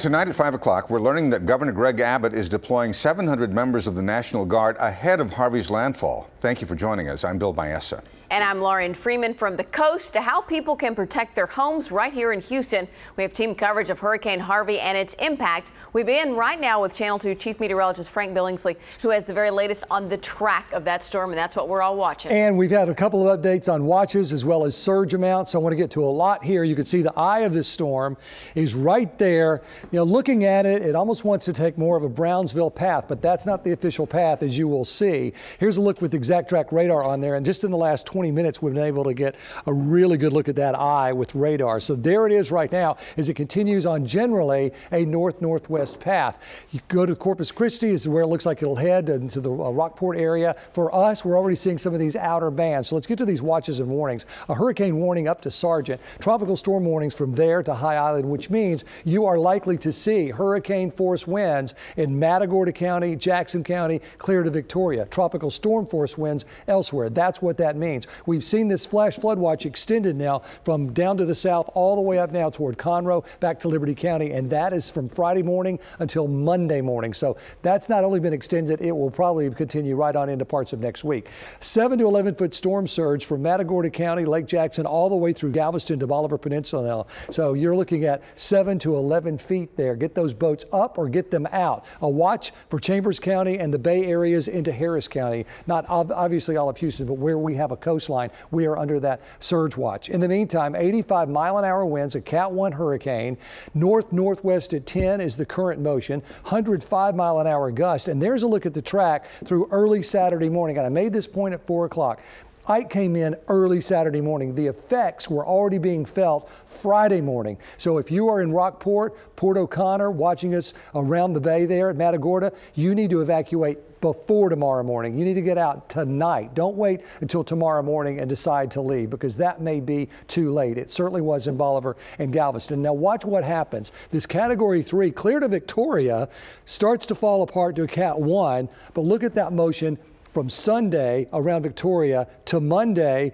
Tonight at 5 o'clock, we're learning that Governor Greg Abbott is deploying 700 members of the National Guard ahead of Harvey's landfall. Thank you for joining us. I'm Bill Baessa. And I'm Lauren Freeman. From the coast to how people can protect their homes right here in Houston, we have team coverage of Hurricane Harvey and its impact. We begin right now with Channel 2 Chief Meteorologist Frank Billingsley, who has the very latest on the track of that storm, and that's what we're all watching. And we've had a couple of updates on watches as well as surge amounts. I want to get to a lot here. You can see the eye of this storm is right there. You know, looking at it, it almost wants to take more of a Brownsville path, but that's not the official path, as you will see. Here's a look with exact track radar on there, and just in the last 20 minutes, we've been able to get a really good look at that eye with radar. So there it is right now as it continues on generally a north-northwest path. You go to Corpus Christi is where it looks like it'll head into the Rockport area. For us, we're already seeing some of these outer bands. So let's get to these watches and warnings. A hurricane warning up to Sargent. Tropical storm warnings from there to High Island, which means you are likely to see hurricane force winds in Matagorda County, Jackson County, clear to Victoria. Tropical storm force winds elsewhere. That's what that means. We've seen this flash flood watch extended now from down to the south all the way up now toward Conroe back to Liberty County, and that is from Friday morning until Monday morning. So that's not only been extended, it will probably continue right on into parts of next week. 7 to 11 foot storm surge from Matagorda County, Lake Jackson, all the way through Galveston to Bolivar Peninsula now. So you're looking at 7 to 11 feet there. Get those boats up or get them out. A watch for Chambers County and the Bay areas into Harris County. Not obviously all of Houston, but where we have a coastline, we are under that surge watch. In the meantime, 85-mile-an-hour winds, a Cat 1 hurricane. North-northwest at 10 is the current motion. 105-mile-an-hour gust. And there's a look at the track through early Saturday morning. And I made this point at 4 o'clock. Ike came in early Saturday morning. The effects were already being felt Friday morning. So if you are in Rockport, Port O'Connor, watching us around the bay there at Matagorda, you need to evacuate before tomorrow morning. You need to get out tonight. Don't wait until tomorrow morning and decide to leave, because that may be too late. It certainly was in Bolivar and Galveston. Now watch what happens. This Category 3 clear to Victoria starts to fall apart to a Cat 1, but look at that motion from Sunday around Victoria to Monday,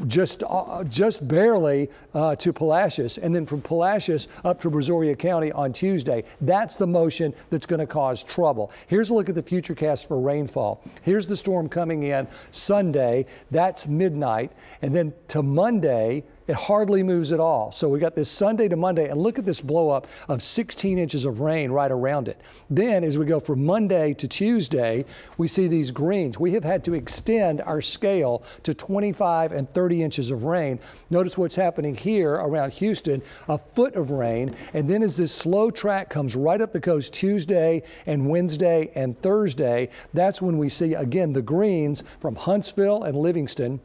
just barely to Palacios, and then from Palacios up to Brazoria County on Tuesday. That's the motion that's going to cause trouble. Here's a look at the futurecast for rainfall. Here's the storm coming in Sunday. That's midnight, and then to Monday, it hardly moves at all. So we got this Sunday to Monday, and look at this blow up of 16 inches of rain right around it. Then as we go from Monday to Tuesday, we see these greens. We have had to extend our scale to 25 and 30 inches of rain. Notice what's happening here around Houston, a foot of rain. And then as this slow track comes right up the coast Tuesday and Wednesday and Thursday, that's when we see again the greens from Huntsville and Livingston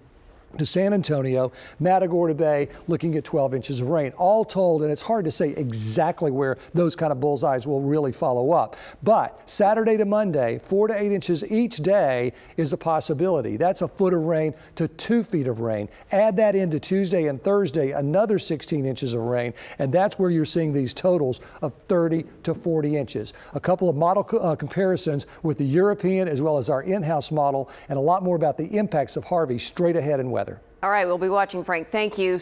to San Antonio, Matagorda Bay, looking at 12 inches of rain. All told, and it's hard to say exactly where those kind of bullseyes will really follow up. But Saturday to Monday, 4 to 8 inches each day is a possibility. That's a foot of rain to 2 feet of rain. Add that into Tuesday and Thursday, another 16 inches of rain, and that's where you're seeing these totals of 30 to 40 inches. A couple of model comparisons with the European as well as our in-house model, and a lot more about the impacts of Harvey straight ahead in weather. All right, we'll be watching, Frank. Thank you.